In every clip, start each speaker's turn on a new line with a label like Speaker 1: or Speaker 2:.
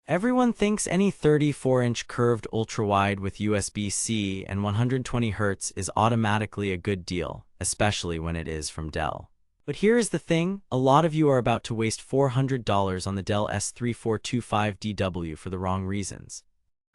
Speaker 1: Everyone thinks any 34-inch curved ultrawide with USB-C and 120Hz is automatically a good deal, especially when it is from Dell. But here is the thing, a lot of you are about to waste $400 on the Dell S3425DW for the wrong reasons.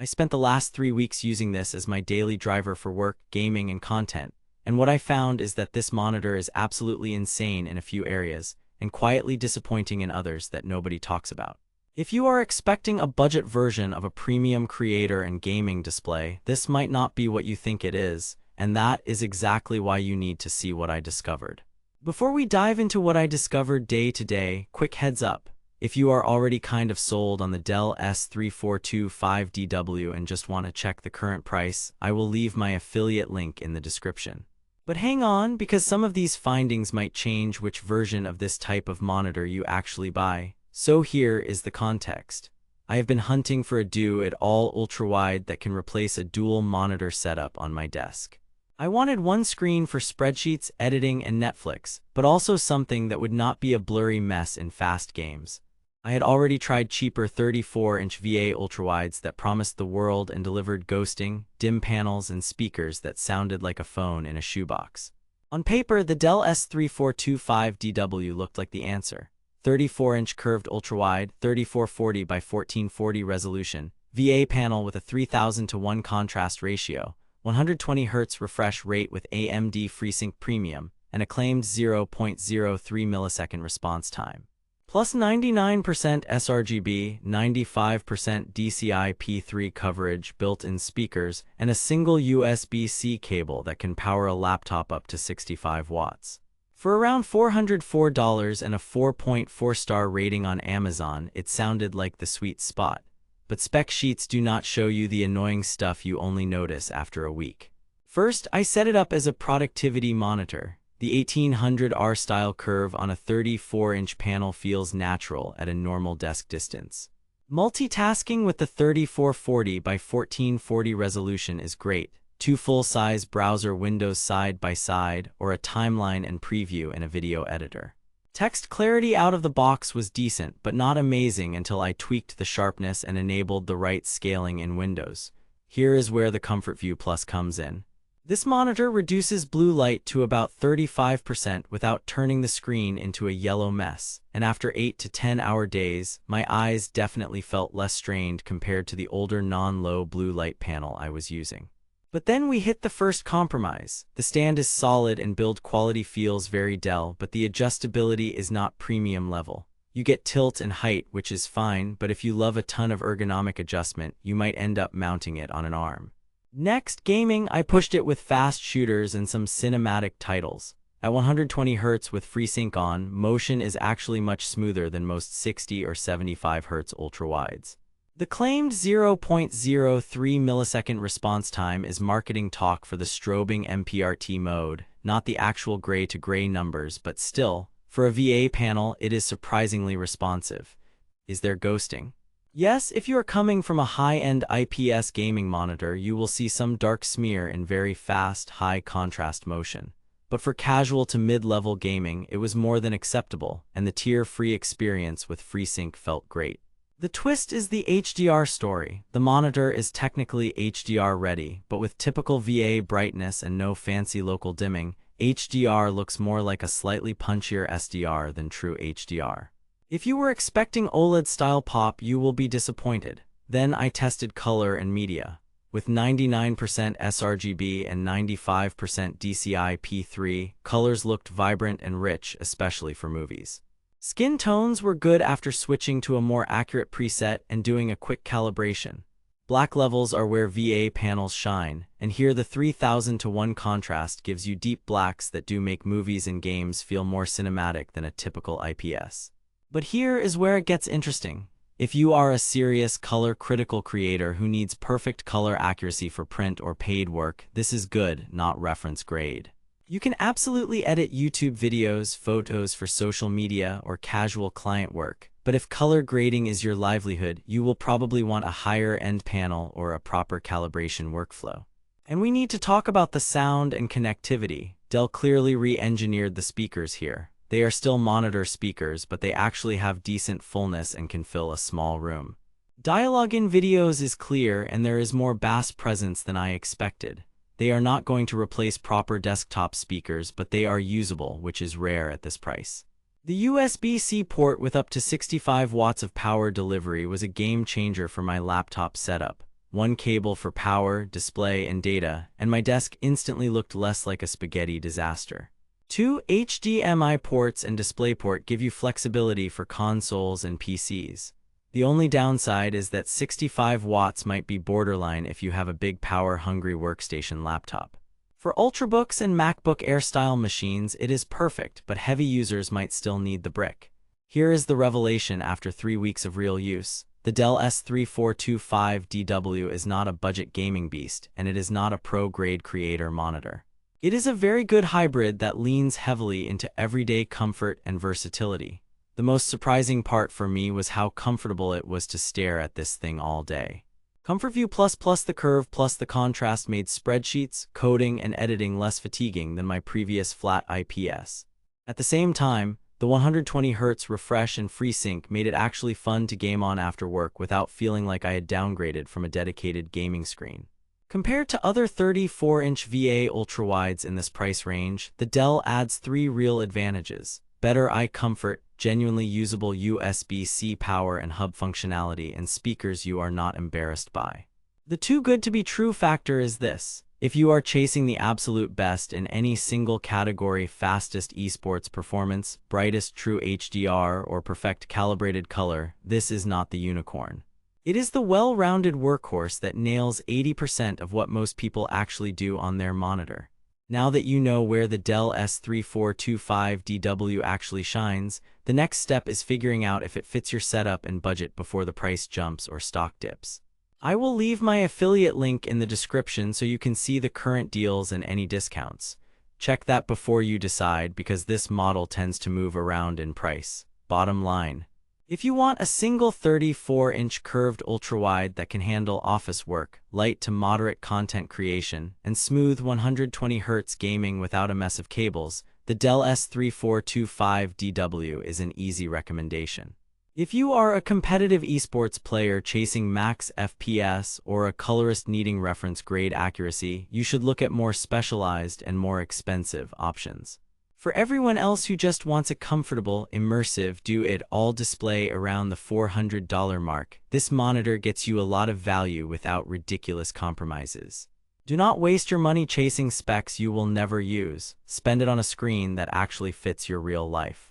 Speaker 1: I spent the last 3 weeks using this as my daily driver for work, gaming, and content, and what I found is that this monitor is absolutely insane in a few areas, and quietly disappointing in others that nobody talks about. If you are expecting a budget version of a premium creator and gaming display, this might not be what you think it is, and that is exactly why you need to see what I discovered. Before we dive into what I discovered day to day, quick heads up. If you are already kind of sold on the Dell S3425DW and just want to check the current price, I will leave my affiliate link in the description. But hang on, because some of these findings might change which version of this type of monitor you actually buy. So here is the context. I have been hunting for a do-it-all ultrawide that can replace a dual monitor setup on my desk. I wanted one screen for spreadsheets, editing, and Netflix, but also something that would not be a blurry mess in fast games. I had already tried cheaper 34-inch VA ultrawides that promised the world and delivered ghosting, dim panels, and speakers that sounded like a phone in a shoebox. On paper, the Dell S3425DW looked like the answer. 34-inch curved ultrawide, 3440 by 1440 resolution, VA panel with a 3000:1 contrast ratio, 120Hz refresh rate with AMD FreeSync Premium, and a claimed 0.03 millisecond response time. Plus 99% sRGB, 95% DCI-P3 coverage, built-in speakers, and a single USB-C cable that can power a laptop up to 65 watts. For around $404 and a 4.4-star rating on Amazon, it sounded like the sweet spot. But spec sheets do not show you the annoying stuff you only notice after a week. First, I set it up as a productivity monitor. The 1800R style curve on a 34-inch panel feels natural at a normal desk distance. Multitasking with the 3440 by 1440 resolution is great. 2 full-size browser windows side by side, or a timeline and preview in a video editor. Text clarity out of the box was decent, but not amazing until I tweaked the sharpness and enabled the right scaling in Windows. Here is where the Comfort View Plus comes in. This monitor reduces blue light to about 35% without turning the screen into a yellow mess, and after 8 to 10-hour days, my eyes definitely felt less strained compared to the older non-low blue light panel I was using. But then we hit the first compromise. The stand is solid and build quality feels very Dell, but the adjustability is not premium level. You get tilt and height, which is fine, but if you love a ton of ergonomic adjustment, you might end up mounting it on an arm. Next, gaming, I pushed it with fast shooters and some cinematic titles. At 120Hz with FreeSync on, motion is actually much smoother than most 60 or 75Hz ultrawides. The claimed 0.03 millisecond response time is marketing talk for the strobing MPRT mode, not the actual gray-to-gray numbers, but still, for a VA panel, it is surprisingly responsive. Is there ghosting? Yes, if you are coming from a high-end IPS gaming monitor, you will see some dark smear in very fast, high-contrast motion. But for casual to mid-level gaming, it was more than acceptable, and the tear-free experience with FreeSync felt great. The twist is the HDR story. The monitor is technically HDR ready, but with typical VA brightness and no fancy local dimming, HDR looks more like a slightly punchier SDR than true HDR. If you were expecting OLED-style pop, you will be disappointed. Then I tested color and media. With 99% sRGB and 95% DCI-P3, colors looked vibrant and rich, especially for movies. Skin tones were good after switching to a more accurate preset and doing a quick calibration. Black levels are where VA panels shine, and here the 3000:1 contrast gives you deep blacks that do make movies and games feel more cinematic than a typical IPS. But here is where it gets interesting. If you are a serious color-critical creator who needs perfect color accuracy for print or paid work, this is good, not reference grade. You can absolutely edit YouTube videos, photos for social media, or casual client work, but if color grading is your livelihood, you will probably want a higher-end panel or a proper calibration workflow. And we need to talk about the sound and connectivity. Dell clearly re-engineered the speakers here. They are still monitor speakers, but they actually have decent fullness and can fill a small room. Dialogue in videos is clear and there is more bass presence than I expected. They are not going to replace proper desktop speakers, but they are usable, which is rare at this price. The USB-C port with up to 65 watts of power delivery was a game changer for my laptop setup. One cable for power, display, and data, and my desk instantly looked less like a spaghetti disaster. Two HDMI ports and DisplayPort give you flexibility for consoles and PCs. The only downside is that 65 watts might be borderline if you have a big power-hungry workstation laptop. For Ultrabooks and MacBook Air-style machines, it is perfect, but heavy users might still need the brick. Here is the revelation after 3 weeks of real use. The Dell S3425DW is not a budget gaming beast, and it is not a pro-grade creator monitor. It is a very good hybrid that leans heavily into everyday comfort and versatility. The most surprising part for me was how comfortable it was to stare at this thing all day. ComfortView plus the curve plus the contrast made spreadsheets, coding, and editing less fatiguing than my previous flat IPS. At the same time, the 120Hz refresh and FreeSync made it actually fun to game on after work without feeling like I had downgraded from a dedicated gaming screen. Compared to other 34-inch VA ultrawides in this price range, the Dell adds 3 real advantages: better eye comfort, genuinely usable USB-C power and hub functionality, and speakers you are not embarrassed by. The too good to be true factor is this: if you are chasing the absolute best in any single category, fastest esports performance, brightest true HDR, or perfect calibrated color, this is not the unicorn. It is the well-rounded workhorse that nails 80% of what most people actually do on their monitor. Now that you know where the Dell S3425DW actually shines, the next step is figuring out if it fits your setup and budget before the price jumps or stock dips. I will leave my affiliate link in the description so you can see the current deals and any discounts. Check that before you decide, because this model tends to move around in price. Bottom line: if you want a single 34-inch curved ultrawide that can handle office work, light to moderate content creation, and smooth 120Hz gaming without a mess of cables, the Dell S3425DW is an easy recommendation. If you are a competitive esports player chasing max FPS or a colorist needing reference-grade accuracy, you should look at more specialized and more expensive options. For everyone else who just wants a comfortable, immersive, do-it-all display around the $400 mark, this monitor gets you a lot of value without ridiculous compromises. Do not waste your money chasing specs you will never use. Spend it on a screen that actually fits your real life.